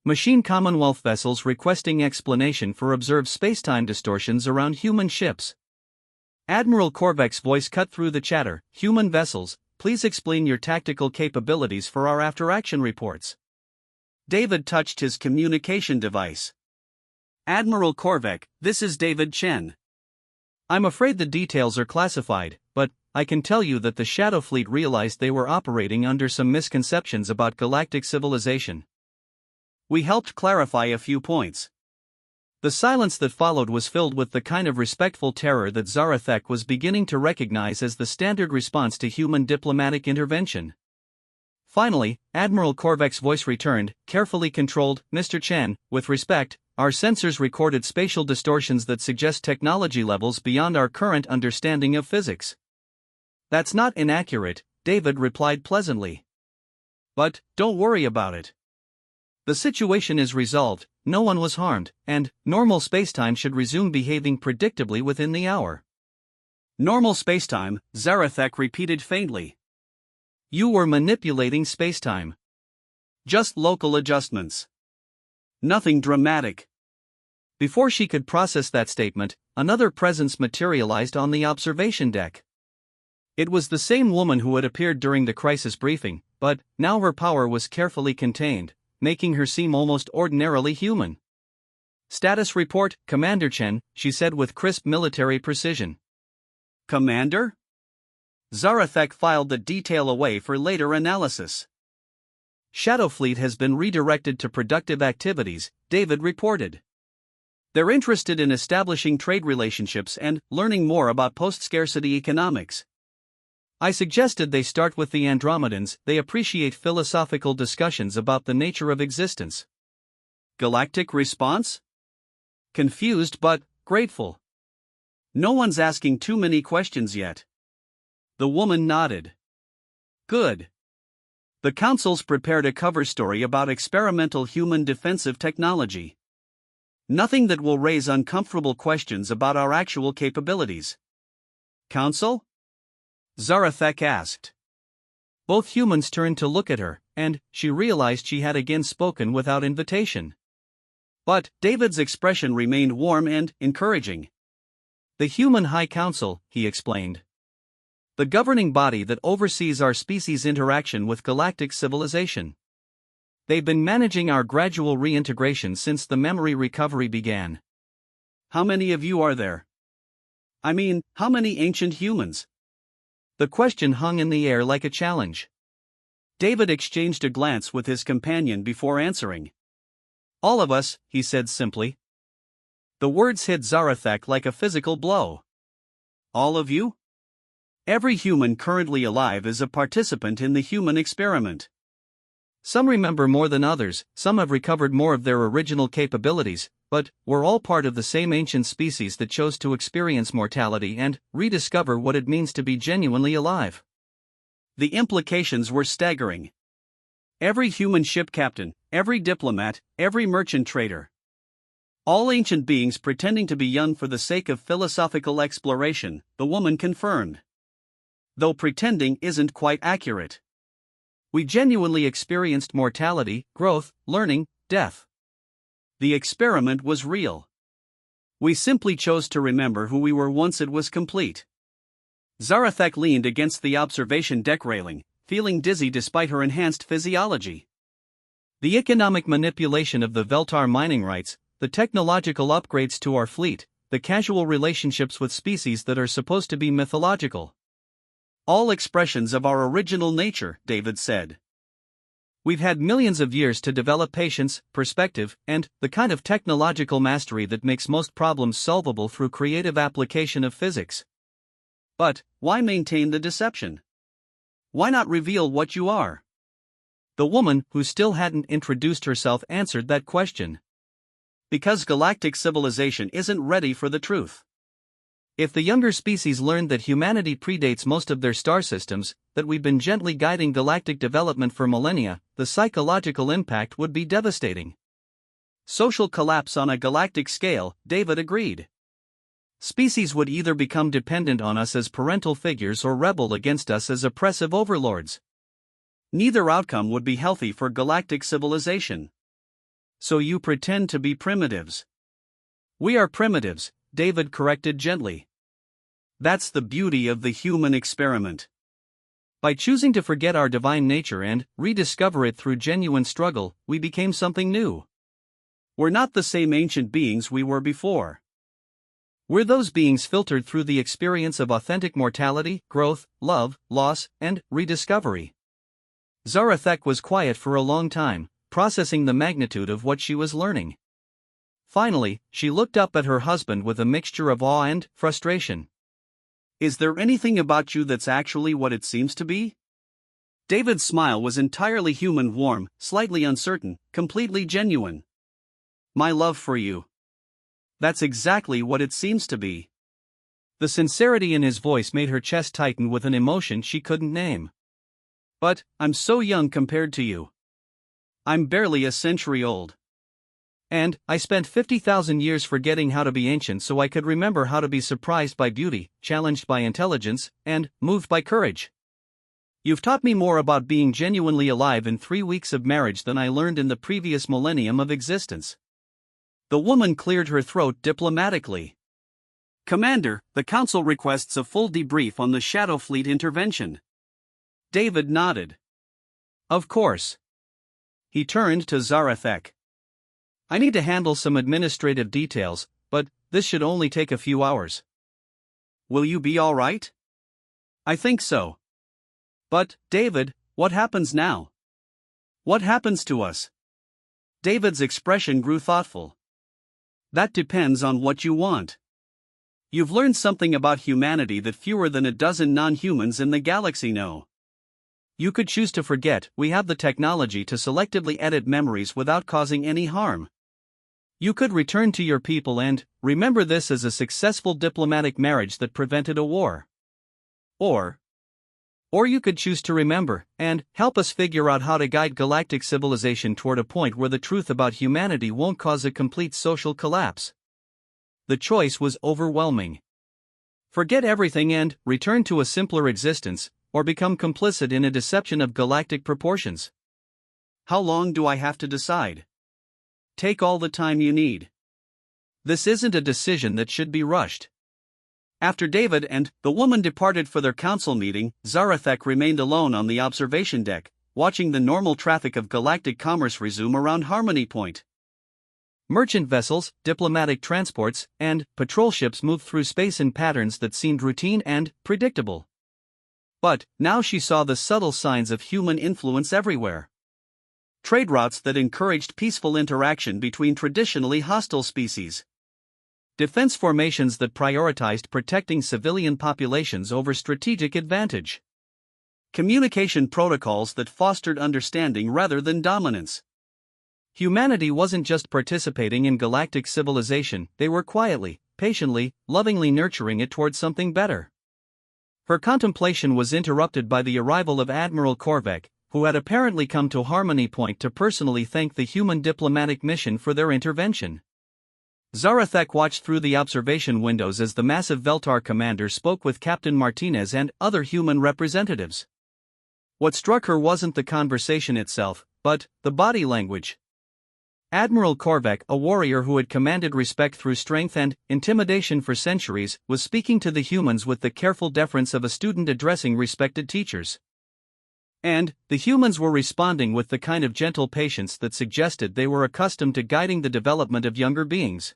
Machine Commonwealth vessels requesting explanation for observed spacetime distortions around human ships." Admiral Korvek's voice cut through the chatter. "Human vessels, please explain your tactical capabilities for our after-action reports." David touched his communication device. "Admiral Korvek, this is David Chen. I'm afraid the details are classified, but I can tell you that the Shadow Fleet realized they were operating under some misconceptions about galactic civilization. We helped clarify a few points." The silence that followed was filled with the kind of respectful terror that Zarathak was beginning to recognize as the standard response to human diplomatic intervention. Finally, Admiral Korvek's voice returned, carefully controlled. "Mr. Chen, with respect, our sensors recorded spatial distortions that suggest technology levels beyond our current understanding of physics." "That's not inaccurate," David replied pleasantly. "But don't worry about it. The situation is resolved, no one was harmed, and normal spacetime should resume behaving predictably within the hour." "Normal spacetime," Zarathak repeated faintly. "You were manipulating spacetime. Just local adjustments. Nothing dramatic." Before she could process that statement, another presence materialized on the observation deck. It was the same woman who had appeared during the crisis briefing, but now her power was carefully contained, making her seem almost ordinarily human. "Status report, Commander Chen," she said with crisp military precision. "Commander?" Zarathak filed the detail away for later analysis. "Shadow Fleet has been redirected to productive activities," David reported. "They're interested in establishing trade relationships and learning more about post-scarcity economics. I suggested they start with the Andromedans. They appreciate philosophical discussions about the nature of existence." Galactic response? Confused but grateful. "No one's asking too many questions yet." The woman nodded. "Good. The Council's prepared a cover story about experimental human defensive technology. Nothing that will raise uncomfortable questions about our actual capabilities." "Council?" Zarathak asked. Both humans turned to look at her, and she realized she had again spoken without invitation. But David's expression remained warm and encouraging. "The Human High Council," he explained. "The governing body that oversees our species' interaction with galactic civilization. They've been managing our gradual reintegration since the memory recovery began." "How many of you are there? I mean, how many ancient humans?" The question hung in the air like a challenge. David exchanged a glance with his companion before answering. All of us, he said simply. The words hit Zarathak like a physical blow. All of you? Every human currently alive is a participant in the human experiment. Some remember more than others, some have recovered more of their original capabilities, but we're all part of the same ancient species that chose to experience mortality and rediscover what it means to be genuinely alive. The implications were staggering. Every human ship captain, every diplomat, every merchant trader. All ancient beings pretending to be young for the sake of philosophical exploration, the woman confirmed. Though pretending isn't quite accurate. We genuinely experienced mortality, growth, learning, death. The experiment was real. We simply chose to remember who we were once it was complete. Zarathak leaned against the observation deck railing, feeling dizzy despite her enhanced physiology. The economic manipulation of the Veltar mining rights, the technological upgrades to our fleet, the casual relationships with species that are supposed to be mythological. All expressions of our original nature, David said. We've had millions of years to develop patience, perspective, and the kind of technological mastery that makes most problems solvable through creative application of physics. But why maintain the deception? Why not reveal what you are? The woman, who still hadn't introduced herself, answered that question. Because galactic civilization isn't ready for the truth. If the younger species learned that humanity predates most of their star systems, that we've been gently guiding galactic development for millennia, the psychological impact would be devastating. Social collapse on a galactic scale, David agreed. Species would either become dependent on us as parental figures or rebel against us as oppressive overlords. Neither outcome would be healthy for galactic civilization. So you pretend to be primitives. We are primitives, David corrected gently. That's the beauty of the human experiment. By choosing to forget our divine nature and rediscover it through genuine struggle, we became something new. We're not the same ancient beings we were before. We're those beings filtered through the experience of authentic mortality, growth, love, loss, and rediscovery. Zarathak was quiet for a long time, processing the magnitude of what she was learning. Finally, she looked up at her husband with a mixture of awe and frustration. Is there anything about you that's actually what it seems to be? David's smile was entirely human, warm, slightly uncertain, completely genuine. My love for you. That's exactly what it seems to be. The sincerity in his voice made her chest tighten with an emotion she couldn't name. But I'm so young compared to you. I'm barely a century old. And I spent 50,000 years forgetting how to be ancient so I could remember how to be surprised by beauty, challenged by intelligence, and moved by courage. You've taught me more about being genuinely alive in 3 weeks of marriage than I learned in the previous millennium of existence. The woman cleared her throat diplomatically. Commander, the Council requests a full debrief on the Shadow Fleet intervention. David nodded. Of course. He turned to Zarathak. I need to handle some administrative details, but this should only take a few hours. Will you be all right? I think so. But, David, what happens now? What happens to us? David's expression grew thoughtful. That depends on what you want. You've learned something about humanity that fewer than a dozen non-humans in the galaxy know. You could choose to forget. We have the technology to selectively edit memories without causing any harm. You could return to your people and remember this as a successful diplomatic marriage that prevented a war. Or you could choose to remember and help us figure out how to guide galactic civilization toward a point where the truth about humanity won't cause a complete social collapse. The choice was overwhelming. Forget everything and return to a simpler existence, or become complicit in a deception of galactic proportions. How long do I have to decide? Take all the time you need. This isn't a decision that should be rushed. After David and the woman departed for their council meeting, Zarathak remained alone on the observation deck, watching the normal traffic of galactic commerce resume around Harmony Point. Merchant vessels, diplomatic transports, and patrol ships moved through space in patterns that seemed routine and predictable. But now she saw the subtle signs of human influence everywhere. Trade routes that encouraged peaceful interaction between traditionally hostile species. Defense formations that prioritized protecting civilian populations over strategic advantage. Communication protocols that fostered understanding rather than dominance. Humanity wasn't just participating in galactic civilization, they were quietly, patiently, lovingly nurturing it towards something better. Her contemplation was interrupted by the arrival of Admiral Korvac, who had apparently come to Harmony Point to personally thank the human diplomatic mission for their intervention. Zarathek watched through the observation windows as the massive Veltar commander spoke with Captain Martinez and other human representatives. What struck her wasn't the conversation itself, but the body language. Admiral Korvac, a warrior who had commanded respect through strength and intimidation for centuries, was speaking to the humans with the careful deference of a student addressing respected teachers. And the humans were responding with the kind of gentle patience that suggested they were accustomed to guiding the development of younger beings.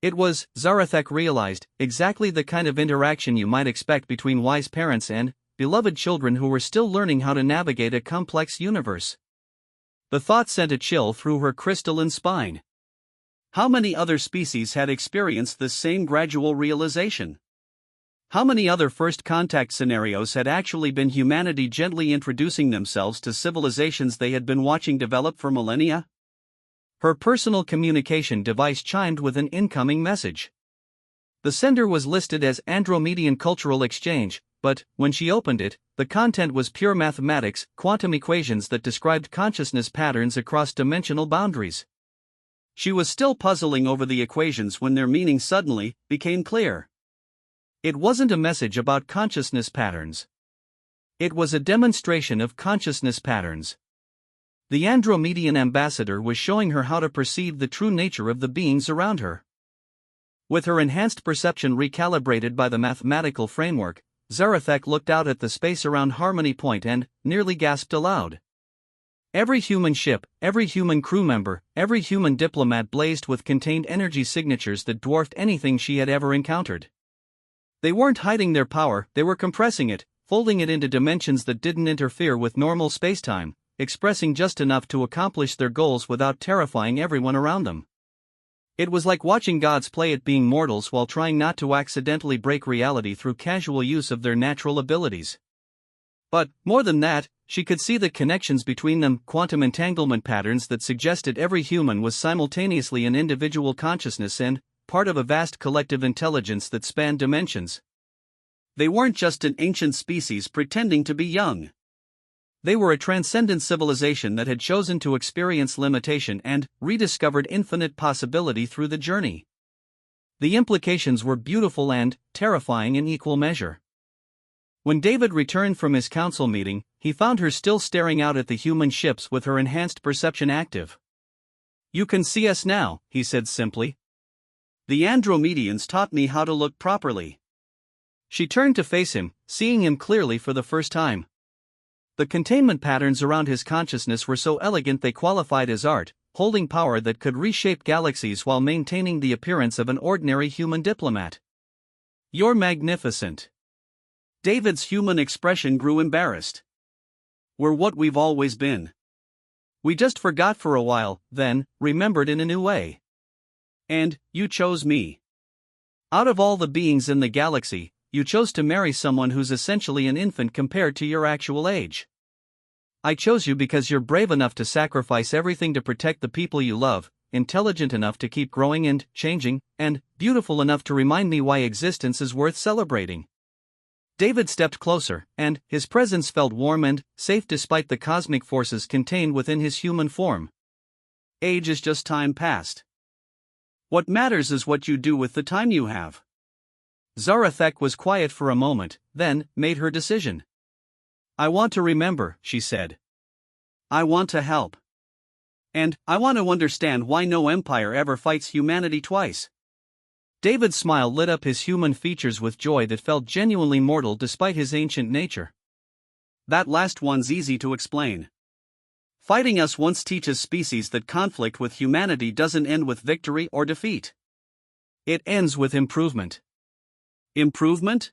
It was, Zarathek realized, exactly the kind of interaction you might expect between wise parents and beloved children who were still learning how to navigate a complex universe. The thought sent a chill through her crystalline spine. How many other species had experienced this same gradual realization? How many other first contact scenarios had actually been humanity gently introducing themselves to civilizations they had been watching develop for millennia? Her personal communication device chimed with an incoming message. The sender was listed as Andromedian Cultural Exchange, but when she opened it, the content was pure mathematics, quantum equations that described consciousness patterns across dimensional boundaries. She was still puzzling over the equations when their meaning suddenly became clear. It wasn't a message about consciousness patterns. It was a demonstration of consciousness patterns. The Andromedian ambassador was showing her how to perceive the true nature of the beings around her. With her enhanced perception recalibrated by the mathematical framework, Zarathek looked out at the space around Harmony Point and nearly gasped aloud. Every human ship, every human crew member, every human diplomat blazed with contained energy signatures that dwarfed anything she had ever encountered. They weren't hiding their power, they were compressing it, folding it into dimensions that didn't interfere with normal spacetime, expressing just enough to accomplish their goals without terrifying everyone around them. It was like watching gods play at being mortals while trying not to accidentally break reality through casual use of their natural abilities. But, more than that, she could see the connections between them, quantum entanglement patterns that suggested every human was simultaneously an individual consciousness and part of a vast collective intelligence that spanned dimensions. They weren't just an ancient species pretending to be young. They were a transcendent civilization that had chosen to experience limitation and rediscovered infinite possibility through the journey. The implications were beautiful and terrifying in equal measure. When David returned from his council meeting, he found her still staring out at the human ships with her enhanced perception active. "You can see us now," he said simply. "The Andromedians taught me how to look properly." She turned to face him, seeing him clearly for the first time. The containment patterns around his consciousness were so elegant they qualified as art, holding power that could reshape galaxies while maintaining the appearance of an ordinary human diplomat. "You're magnificent." David's human expression grew embarrassed. "We're what we've always been. We just forgot for a while, then remembered in a new way. And you chose me. Out of all the beings in the galaxy, you chose to marry someone who's essentially an infant compared to your actual age. I chose you because you're brave enough to sacrifice everything to protect the people you love, intelligent enough to keep growing and changing, and beautiful enough to remind me why existence is worth celebrating." David stepped closer, and his presence felt warm and safe despite the cosmic forces contained within his human form. "Age is just time past. What matters is what you do with the time you have." Zarathek was quiet for a moment, then made her decision. "I want to remember," she said. "I want to help. And I want to understand why no empire ever fights humanity twice." David's smile lit up his human features with joy that felt genuinely mortal despite his ancient nature. "That last one's easy to explain. Fighting us once teaches species that conflict with humanity doesn't end with victory or defeat. It ends with improvement." "Improvement?"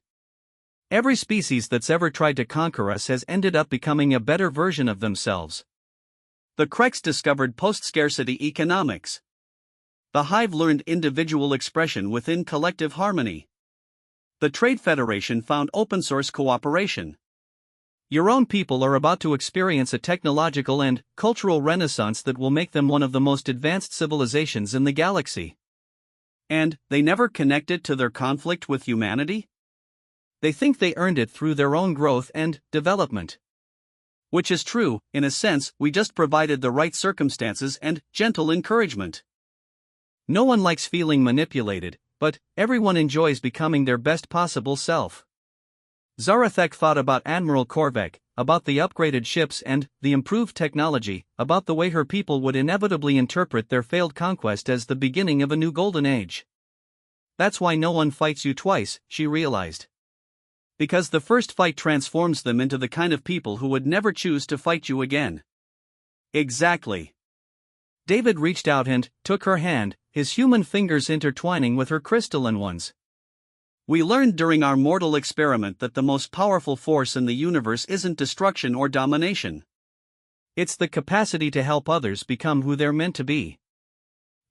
Every species that's ever tried to conquer us has ended up becoming a better version of themselves. The Krex discovered post-scarcity economics. The Hive learned individual expression within collective harmony. The Trade Federation found open-source cooperation. Your own people are about to experience a technological and cultural renaissance that will make them one of the most advanced civilizations in the galaxy. And they never connected to their conflict with humanity? They think they earned it through their own growth and development. Which is true, in a sense, we just provided the right circumstances and gentle encouragement. No one likes feeling manipulated, but everyone enjoys becoming their best possible self. Zarathek thought about Admiral Korvek, about the upgraded ships and the improved technology, about the way her people would inevitably interpret their failed conquest as the beginning of a new golden age. That's why no one fights you twice, she realized. Because the first fight transforms them into the kind of people who would never choose to fight you again. Exactly. David reached out and took her hand, his human fingers intertwining with her crystalline ones. We learned during our mortal experiment that the most powerful force in the universe isn't destruction or domination. It's the capacity to help others become who they're meant to be.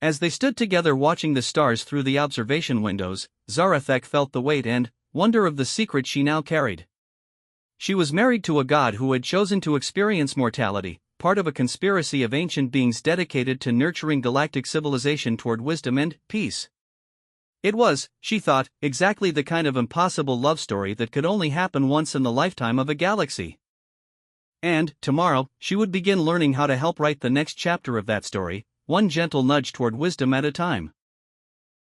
As they stood together watching the stars through the observation windows, Zarathek felt the weight and wonder of the secret she now carried. She was married to a god who had chosen to experience mortality, part of a conspiracy of ancient beings dedicated to nurturing galactic civilization toward wisdom and peace. It was, she thought, exactly the kind of impossible love story that could only happen once in the lifetime of a galaxy. And, tomorrow, she would begin learning how to help write the next chapter of that story, one gentle nudge toward wisdom at a time.